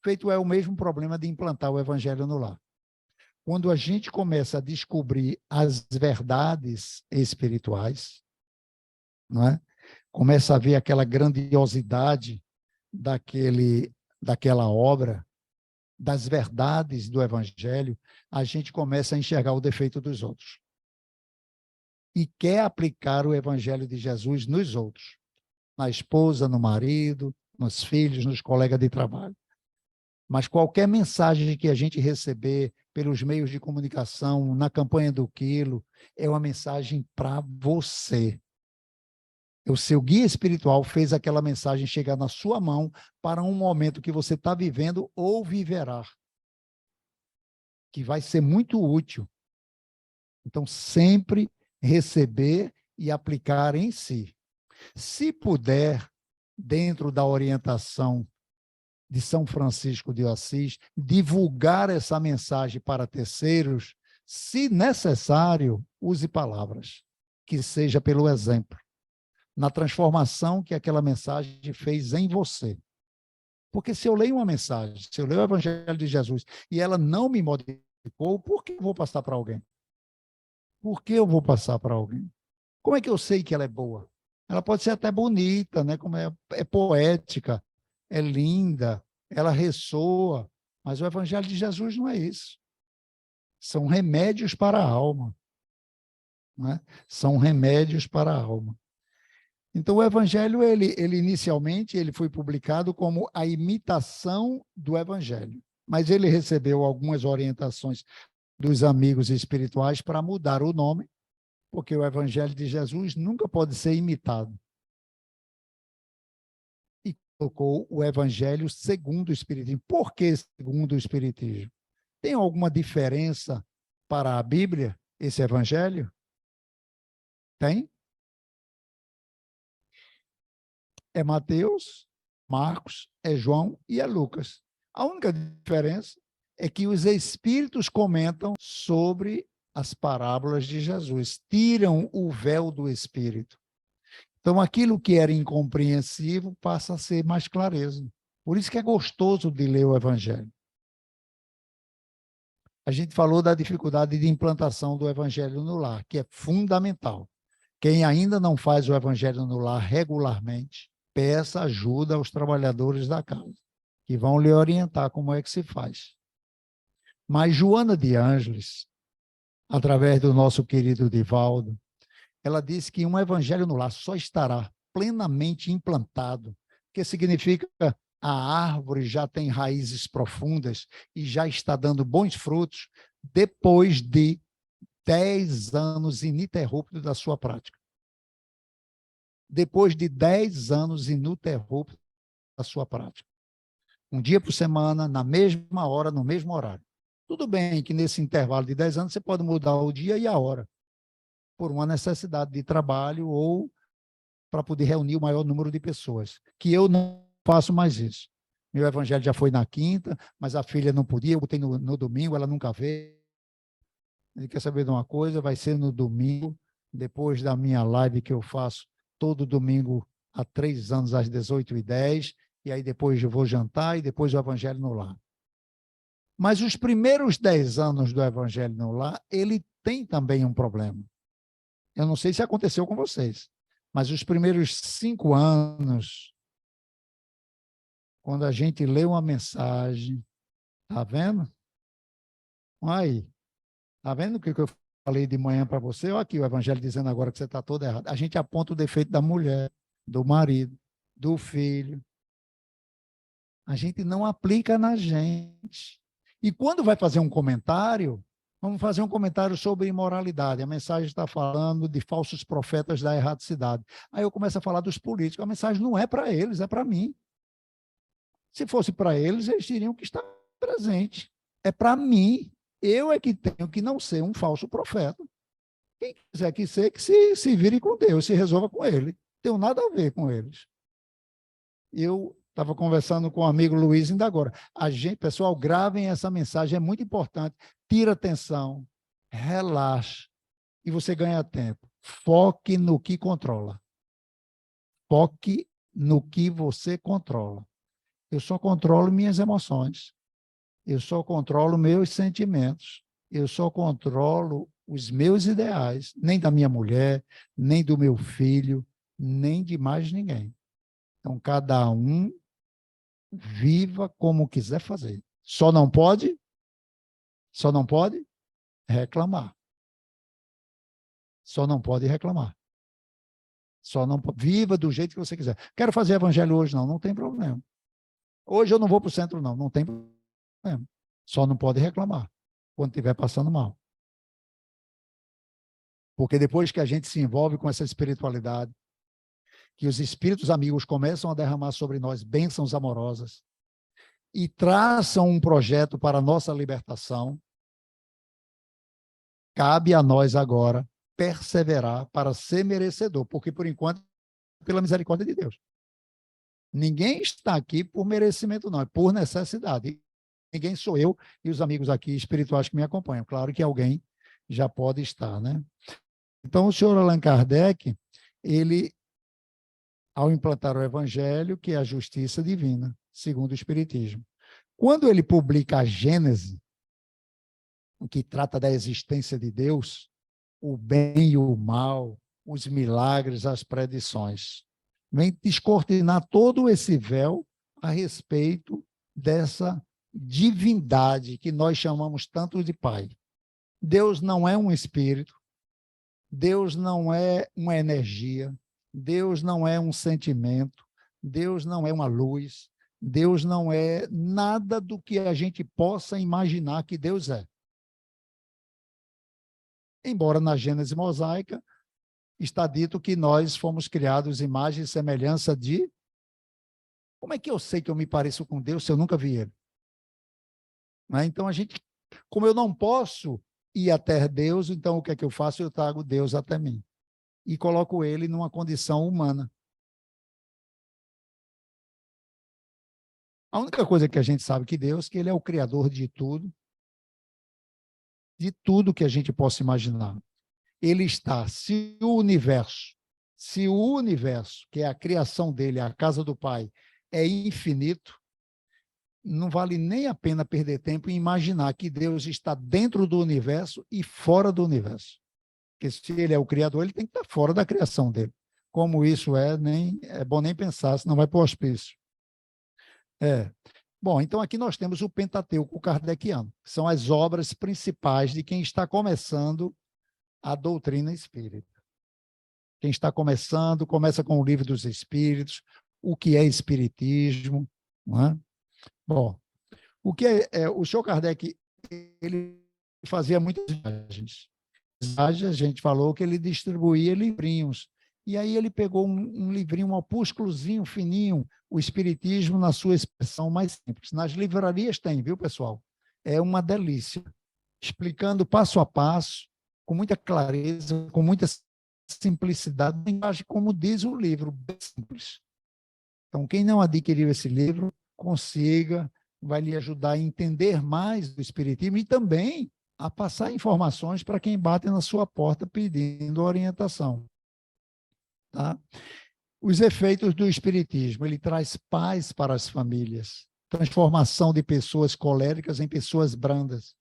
Feito é o mesmo problema de implantar o Evangelho no lar. Quando a gente começa a descobrir as verdades espirituais, não é? Começa a ver aquela grandiosidade daquela obra, das verdades do Evangelho, a gente começa a enxergar o defeito dos outros. E quer aplicar o Evangelho de Jesus nos outros, na esposa, no marido, nos filhos, nos colegas de trabalho. Mas qualquer mensagem que a gente receber pelos meios de comunicação, na campanha do Quilo, é uma mensagem para você. O seu guia espiritual fez aquela mensagem chegar na sua mão para um momento que você está vivendo ou viverá, que vai ser muito útil. Então, sempre receber e aplicar em si. Se puder, dentro da orientação de São Francisco de Assis, divulgar essa mensagem para terceiros, se necessário, use palavras, que seja pelo exemplo, na transformação que aquela mensagem fez em você. Porque se eu leio uma mensagem, se eu leio o Evangelho de Jesus e ela não me modifica, por que eu vou passar para alguém? Por que eu vou passar para alguém? Como é que eu sei que ela é boa? Ela pode ser até bonita, né? Como é poética, é linda, ela ressoa, mas o Evangelho de Jesus não é isso. São remédios para a alma, né? São remédios para a alma. Então, o Evangelho, ele inicialmente, ele foi publicado como a imitação do Evangelho, mas ele recebeu algumas orientações dos amigos espirituais para mudar o nome, porque o Evangelho de Jesus nunca pode ser imitado. E colocou o Evangelho segundo o Espiritismo. Por que segundo o Espiritismo? Tem alguma diferença para a Bíblia, esse Evangelho? Tem? É Mateus, Marcos, é João e é Lucas. A única diferença é que os Espíritos comentam sobre as parábolas de Jesus, tiram o véu do Espírito. Então, aquilo que era incompreensível passa a ser mais clareza. Por isso que é gostoso de ler o Evangelho. A gente falou da dificuldade de implantação do Evangelho no lar, que é fundamental. Quem ainda não faz o Evangelho no lar regularmente, peça ajuda aos trabalhadores da casa, que vão lhe orientar como é que se faz. Mas Joana de Ângeles, através do nosso querido Divaldo, ela disse que um Evangelho no lar só estará plenamente implantado, que significa a árvore já tem raízes profundas e já está dando bons frutos depois de 10 anos ininterruptos da sua prática. Depois de 10 anos ininterruptos da sua prática. Um dia por semana, na mesma hora, no mesmo horário. Tudo bem que nesse intervalo de 10 anos você pode mudar o dia e a hora, por uma necessidade de trabalho ou para poder reunir o maior número de pessoas, que eu não faço mais isso. Meu evangelho já foi na quinta, mas a filha não podia, eu botei no domingo, ela nunca veio. Ele quer saber de uma coisa, vai ser no domingo, depois da minha live que eu faço todo domingo há 3 anos, às 18h10, e aí depois eu vou jantar e depois o evangelho no lar. Mas os primeiros 10 anos do evangelho no lar, ele tem também um problema. Eu não sei se aconteceu com vocês, mas os primeiros 5 anos, quando a gente lê uma mensagem, tá vendo? Aí, tá vendo o que eu falei de manhã para você? Olha aqui o evangelho dizendo agora que você está todo errado. A gente aponta o defeito da mulher, do marido, do filho. A gente não aplica na gente. E quando vai fazer um comentário, vamos fazer um comentário sobre imoralidade. A mensagem está falando de falsos profetas da erradicidade. Aí eu começo a falar dos políticos. A mensagem não é para eles, é para mim. Se fosse para eles, eles teriam que estar presentes. É para mim. Eu é que tenho que não ser um falso profeta. Quem quiser que ser, que se vire com Deus, se resolva com ele. Não tenho nada a ver com eles. Eu estava conversando com o amigo Luiz ainda agora. Pessoal, gravem essa mensagem, é muito importante. Tira atenção, relaxe e você ganha tempo. Foque no que controla. Foque no que você controla. Eu só controlo minhas emoções. Eu só controlo meus sentimentos. Eu só controlo os meus ideais. Nem da minha mulher, nem do meu filho, nem de mais ninguém. Então, cada um viva como quiser fazer. Só não pode reclamar. Só não pode reclamar. Viva do jeito que você quiser. Quero fazer evangelho hoje, não tem problema. Hoje eu não vou para o centro, não tem problema. Só não pode reclamar quando estiver passando mal. Porque depois que a gente se envolve com essa espiritualidade, que os espíritos amigos começam a derramar sobre nós bênçãos amorosas e traçam um projeto para a nossa libertação, cabe a nós agora perseverar para ser merecedor, porque por enquanto, pela misericórdia de Deus. Ninguém está aqui por merecimento, não, é por necessidade. Ninguém sou eu e os amigos aqui espirituais que me acompanham. Claro que alguém já pode estar, né? Então, o senhor Allan Kardec, ele, ao implantar o Evangelho, que é a justiça divina, segundo o Espiritismo, quando ele publica a Gênese, que trata da existência de Deus, o bem e o mal, os milagres, as predições. Vem descortinar todo esse véu a respeito dessa divindade que nós chamamos tanto de Pai. Deus não é um espírito, Deus não é uma energia, Deus não é um sentimento, Deus não é uma luz, Deus não é nada do que a gente possa imaginar que Deus é. Embora na Gênese mosaica está dito que nós fomos criados imagem e semelhança de... Como é que eu sei que eu me pareço com Deus se eu nunca vi Ele? Então, como eu não posso ir até Deus, então o que é que eu faço? Eu trago Deus até mim e coloco Ele numa condição humana. A única coisa que a gente sabe que Deus, que Ele é o Criador de tudo que a gente possa imaginar. Ele está, se o universo, que é a criação dele, a casa do Pai, é infinito, não vale nem a pena perder tempo em imaginar que Deus está dentro do universo e fora do universo. Porque se ele é o Criador, ele tem que estar fora da criação dele. Como isso nem é bom nem pensar, senão vai para o hospício. Bom, então aqui nós temos o Pentateuco kardeciano, que são as obras principais de quem está começando a doutrina espírita. Quem está começando, começa com o Livro dos Espíritos, o que é espiritismo, não é? Bom, o que o senhor Kardec, ele fazia muitas viagens. A gente falou que ele distribuía livrinhos. E aí ele pegou um livrinho, um opúsculozinho fininho, o Espiritismo na sua expressão mais simples. Nas livrarias tem, viu, pessoal? É uma delícia. Explicando passo a passo, com muita clareza, com muita simplicidade, linguagem, como diz o livro, bem simples. Então, quem não adquiriu esse livro, vai lhe ajudar a entender mais do Espiritismo e também a passar informações para quem bate na sua porta pedindo orientação. Tá? Os efeitos do Espiritismo, ele traz paz para as famílias, transformação de pessoas coléricas em pessoas brandas,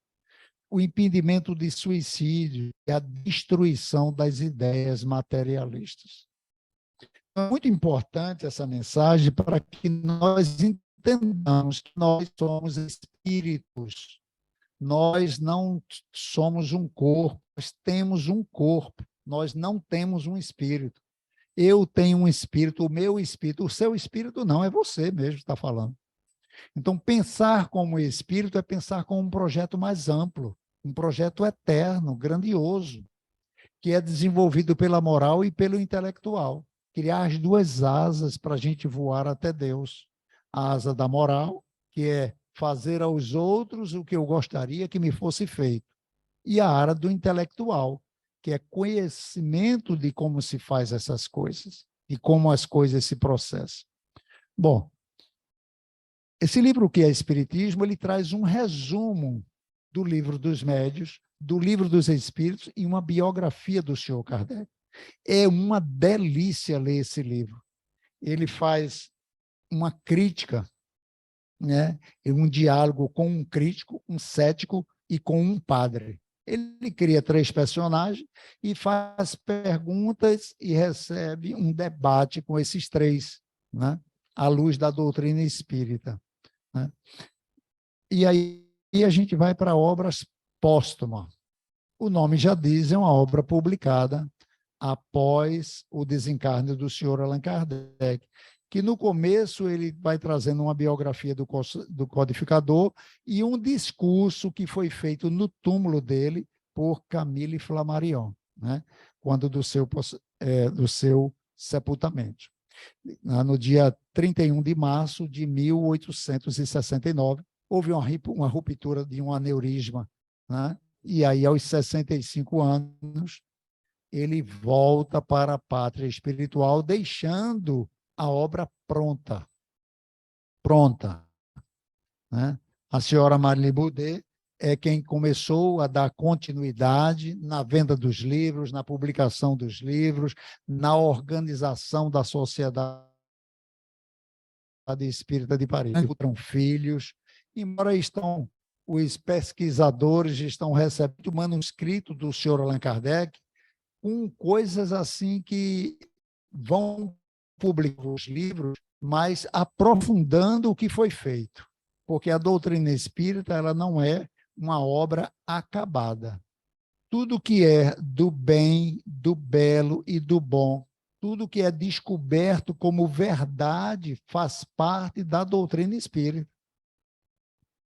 o impedimento de suicídio e a destruição das ideias materialistas. É muito importante essa mensagem para que nós entendamos que nós somos espíritos. Nós não somos um corpo, nós temos um corpo, nós não temos um espírito. Eu tenho um espírito, o meu espírito, o seu espírito não, é você mesmo que está falando. Então, pensar como espírito é pensar como um projeto mais amplo, um projeto eterno, grandioso, que é desenvolvido pela moral e pelo intelectual. Criar as duas asas para a gente voar até Deus. A asa da moral, que é fazer aos outros o que eu gostaria que me fosse feito. E a área do intelectual, que é conhecimento de como se faz essas coisas e como as coisas se processam. Bom, esse livro que é Espiritismo, ele traz um resumo do Livro dos Médiuns, do Livro dos Espíritos e uma biografia do senhor Kardec. É uma delícia ler esse livro. Ele faz uma crítica, né? Um diálogo com um crítico, um cético e com um padre. Ele cria 3 personagens e faz perguntas e recebe um debate com esses 3, né? À luz da doutrina espírita. Né? E aí a gente vai para obras póstumas. O nome já diz, é uma obra publicada após o desencarne do senhor Allan Kardec, que no começo ele vai trazendo uma biografia do codificador e um discurso que foi feito no túmulo dele por Camille Flammarion, né? Quando do seu sepultamento. No dia 31 de março de 1869, houve uma ruptura de um aneurisma, né? E aí, aos 65 anos, ele volta para a pátria espiritual, deixando a obra pronta. Né? A senhora Marli Boudet é quem começou a dar continuidade na venda dos livros, na publicação dos livros, na organização da Sociedade Espírita de Paris. Encontram filhos, embora estão os pesquisadores estão recebendo o manuscrito do senhor Allan Kardec com coisas assim que vão publicar os livros, mas aprofundando o que foi feito. Porque a doutrina espírita ela não é uma obra acabada. Tudo que é do bem, do belo e do bom, tudo que é descoberto como verdade faz parte da doutrina espírita.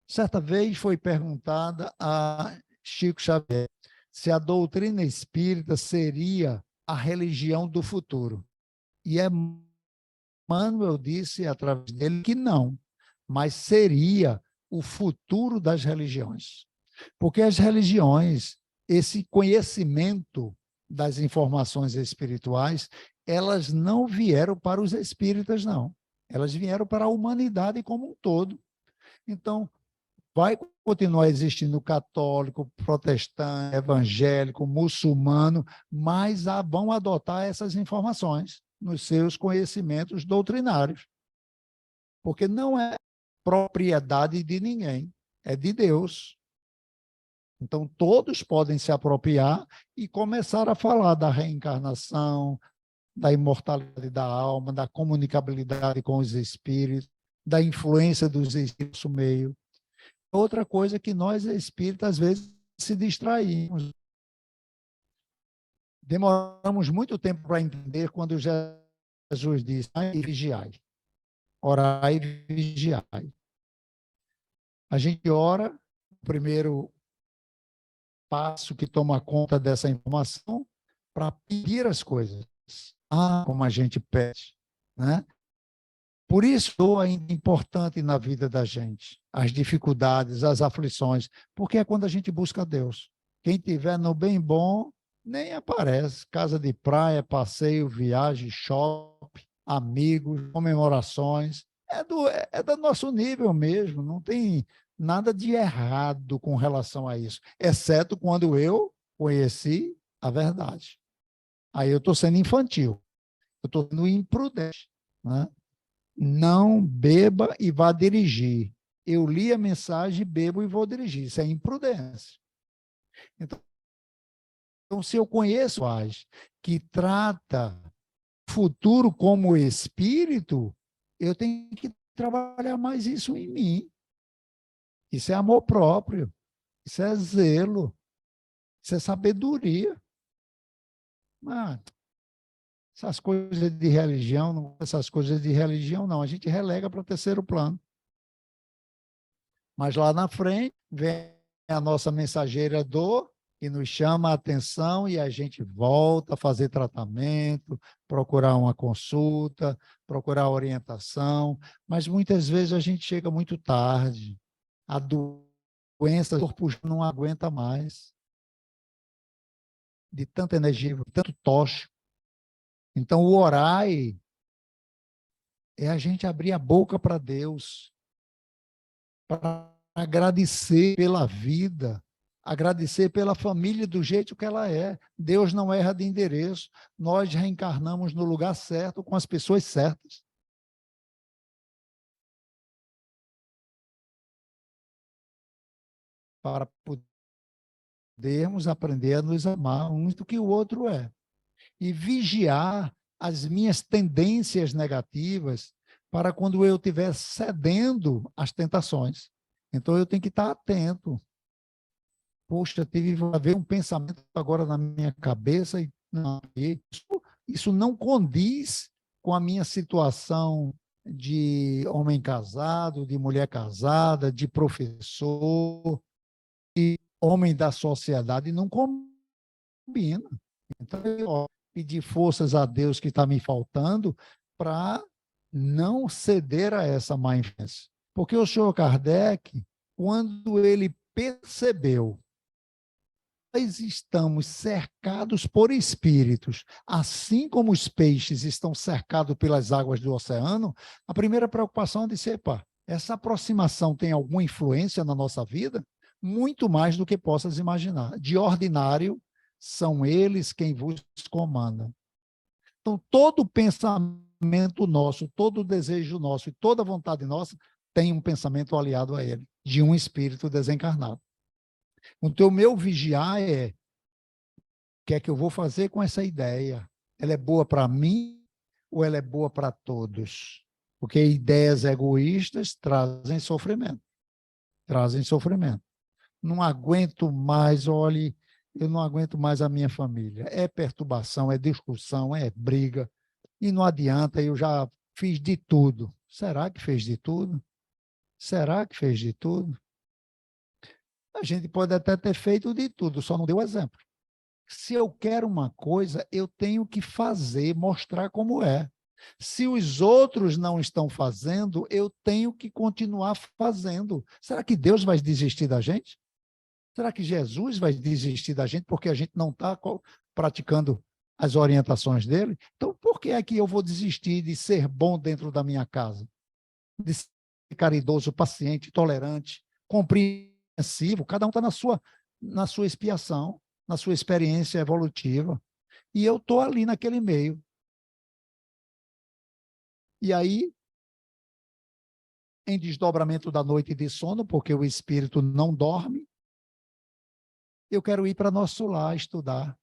Certa vez foi perguntada a Chico Xavier se a doutrina espírita seria a religião do futuro. E Emmanuel disse, através dele, que não, mas seria o futuro das religiões. Porque as religiões, esse conhecimento das informações espirituais, elas não vieram para os espíritas, não. Elas vieram para a humanidade como um todo. Então, vai continuar existindo católico, protestante, evangélico, muçulmano, mas vão adotar essas informações nos seus conhecimentos doutrinários. Porque não é propriedade de ninguém, é de Deus. Então, todos podem se apropriar e começar a falar da reencarnação, da imortalidade da alma, da comunicabilidade com os espíritos, da influência dos espíritos no meio. Outra coisa que nós, espíritas, às vezes se distraímos. Demoramos muito tempo para entender quando Jesus disse, orai e vigiai. Orai e vigiai. A gente ora, o primeiro passo que toma conta dessa informação, para pedir as coisas. Como a gente pede, né? Por isso é importante na vida da gente, as dificuldades, as aflições, porque é quando a gente busca Deus. Quem tiver no bem bom, nem aparece. Casa de praia, passeio, viagem, shopping, amigos, comemorações. É do nosso nível mesmo, não tem nada de errado com relação a isso, exceto quando eu conheci a verdade. Aí eu estou sendo infantil, eu estou sendo imprudente, né? Não beba e vá dirigir. Eu li a mensagem, bebo e vou dirigir. Isso é imprudência. Então se eu conheço que trata o futuro como espírito, eu tenho que trabalhar mais isso em mim. Isso é amor próprio. Isso é zelo. Isso é sabedoria. Essas coisas de religião, não. A gente relega para o terceiro plano. Mas lá na frente vem a nossa mensageira dor e nos chama a atenção e a gente volta a fazer tratamento, procurar uma consulta, procurar orientação, mas muitas vezes a gente chega muito tarde. A doença, o corpo não aguenta mais de tanta energia, de tanto tóxico. Então, o orar é a gente abrir a boca para Deus, para agradecer pela vida, agradecer pela família do jeito que ela é. Deus não erra de endereço. Nós reencarnamos no lugar certo, com as pessoas certas. Para podermos aprender a nos amar uns do que o outro é. E vigiar as minhas tendências negativas para quando eu estiver cedendo às tentações. Então, eu tenho que estar atento. Poxa, teve a ver um pensamento agora na minha cabeça e não, isso não condiz com a minha situação de homem casado, de mulher casada, de professor, de homem da sociedade, não combina. Então, eu pedir forças a Deus que está me faltando para não ceder a essa má influência. Porque o senhor Kardec, quando ele percebeu nós estamos cercados por espíritos, assim como os peixes estão cercados pelas águas do oceano, a primeira preocupação é dizer, essa aproximação tem alguma influência na nossa vida? Muito mais do que possas imaginar. De ordinário, são eles quem vos comandam. Então, todo pensamento nosso, todo desejo nosso e toda vontade nossa tem um pensamento aliado a ele, de um espírito desencarnado. Então, o meu vigiar é: o que é que eu vou fazer com essa ideia? Ela é boa para mim ou ela é boa para todos? Porque ideias egoístas trazem sofrimento. Trazem sofrimento. Não aguento mais, olhe, eu não aguento mais a minha família. É perturbação, é discussão, é briga. E não adianta, eu já fiz de tudo. Será que fez de tudo? Será que fez de tudo? A gente pode até ter feito de tudo, só não deu exemplo. Se eu quero uma coisa, eu tenho que fazer, mostrar como é. Se os outros não estão fazendo, eu tenho que continuar fazendo. Será que Deus vai desistir da gente? Será que Jesus vai desistir da gente porque a gente não está praticando as orientações dele? Então, por que é que eu vou desistir de ser bom dentro da minha casa? De ser caridoso, paciente, tolerante, compreensivo? Cada um está na sua expiação, na sua experiência evolutiva. E eu estou ali naquele meio. E aí, em desdobramento da noite de sono, porque o espírito não dorme, eu quero ir para nosso lar estudar.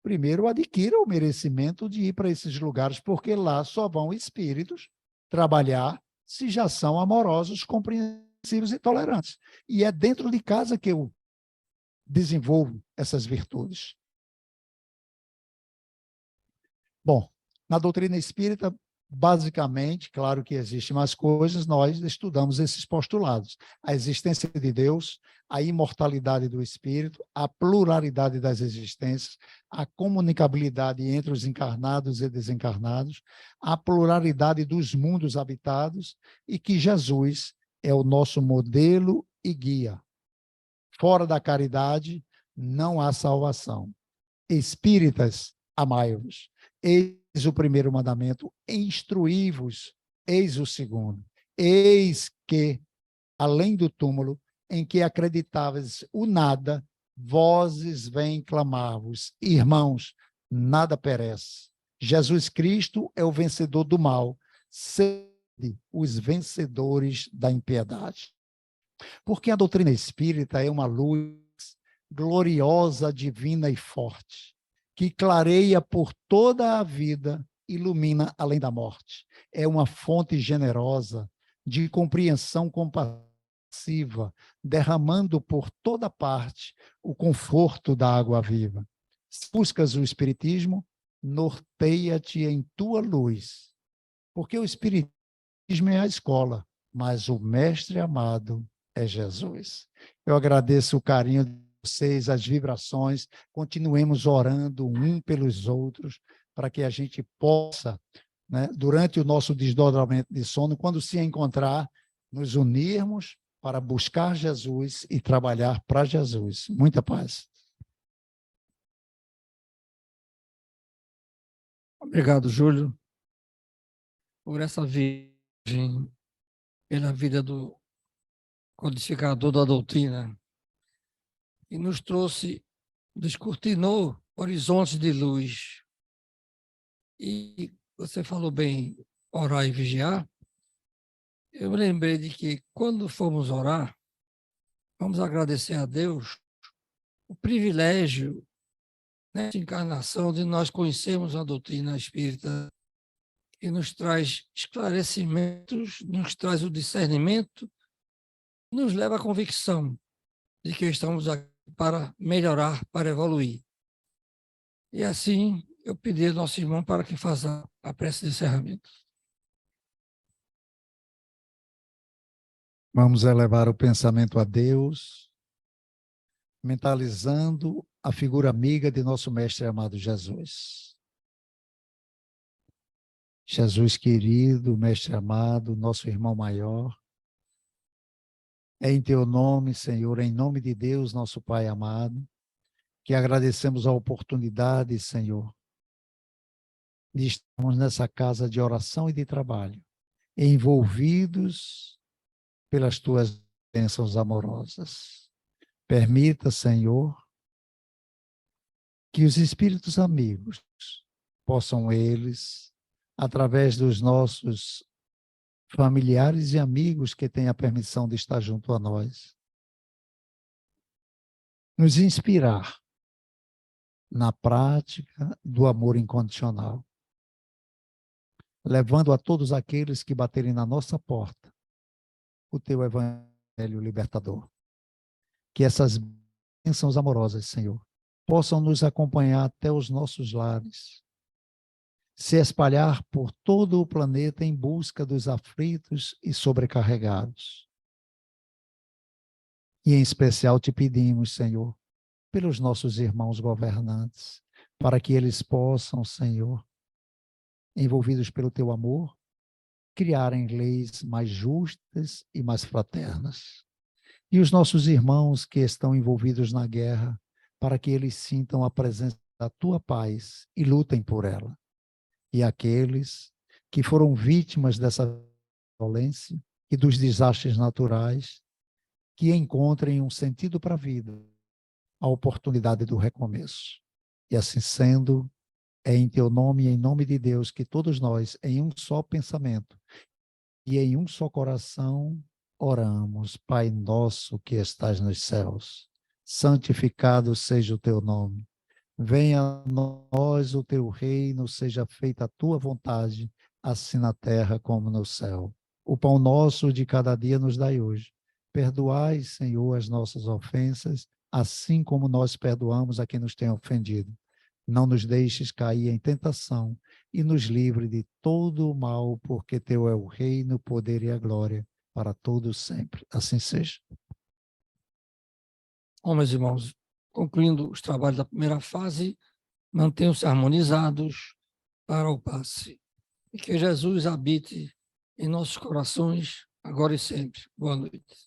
Primeiro, adquira o merecimento de ir para esses lugares, porque lá só vão espíritos trabalhar se já são amorosos, compreensivos e tolerantes. E é dentro de casa que eu desenvolvo essas virtudes. Bom, na doutrina espírita, basicamente, claro que existem mais coisas, nós estudamos esses postulados: a existência de Deus, a imortalidade do espírito, a pluralidade das existências, a comunicabilidade entre os encarnados e desencarnados, a pluralidade dos mundos habitados, e que Jesus é o nosso modelo e guia. Fora da caridade, não há salvação. Espíritas, amai-vos. Eis o primeiro mandamento, instruí-vos. Eis o segundo. Eis que, além do túmulo, em que acreditáveis o nada, vozes vêm clamar-vos. Irmãos, nada perece. Jesus Cristo é o vencedor do mal. Sede os vencedores da impiedade. Porque a doutrina espírita é uma luz gloriosa, divina e forte, que clareia por toda a vida, ilumina além da morte. É uma fonte generosa de compreensão compassiva, derramando por toda parte o conforto da água viva. Se buscas o espiritismo, norteia-te em tua luz, porque o espiritismo é a escola, mas o mestre amado é Jesus. Eu agradeço o carinho de vocês, as vibrações. Continuemos orando um pelos outros, para que a gente possa, né, durante o nosso desdobramento de sono, quando se encontrar, nos unirmos para buscar Jesus e trabalhar para Jesus. Muita paz. Obrigado, Júlio, por essa viagem pela vida do codificador da doutrina, e nos trouxe, descortinou horizontes de luz. E você falou bem, orar e vigiar. Eu me lembrei de que, quando formos orar, vamos agradecer a Deus o privilégio, nessa encarnação, de nós conhecermos a doutrina espírita, que nos traz esclarecimentos, nos traz o discernimento, nos leva à convicção de que estamos aqui para melhorar, para evoluir. E assim, eu pedi ao nosso irmão para que faça a prece de encerramento. Vamos elevar o pensamento a Deus, mentalizando a figura amiga de nosso mestre amado Jesus. Jesus querido, mestre amado, nosso irmão maior, é em teu nome, Senhor, em nome de Deus, nosso Pai amado, que agradecemos a oportunidade, Senhor, de estarmos nessa casa de oração e de trabalho, envolvidos pelas tuas bênçãos amorosas. Permita, Senhor, que os espíritos amigos possam eles, através dos nossos familiares e amigos que têm a permissão de estar junto a nós. Nos inspirar na prática do amor incondicional, levando a todos aqueles que baterem na nossa porta o teu evangelho libertador. Que essas bênçãos amorosas, Senhor, possam nos acompanhar até os nossos lares, se espalhar por todo o planeta em busca dos aflitos e sobrecarregados. E em especial te pedimos, Senhor, pelos nossos irmãos governantes, para que eles possam, Senhor, envolvidos pelo teu amor, criarem leis mais justas e mais fraternas. E os nossos irmãos que estão envolvidos na guerra, para que eles sintam a presença da tua paz e lutem por ela. E aqueles que foram vítimas dessa violência e dos desastres naturais, que encontrem um sentido para a vida, a oportunidade do recomeço. E assim sendo, é em teu nome e em nome de Deus que todos nós, em um só pensamento e em um só coração, oramos. Pai nosso que estás nos céus, santificado seja o teu nome. Venha a nós o teu reino, seja feita a tua vontade, assim na terra como no céu. O pão nosso de cada dia nos dai hoje. Perdoai, Senhor, as nossas ofensas, assim como nós perdoamos a quem nos tem ofendido. Não nos deixes cair em tentação e nos livre de todo o mal, porque teu é o reino, o poder e a glória para todos sempre. Assim seja. Bom, meus irmãos, concluindo os trabalhos da primeira fase, mantenham-se harmonizados para o passe. E que Jesus habite em nossos corações, agora e sempre. Boa noite.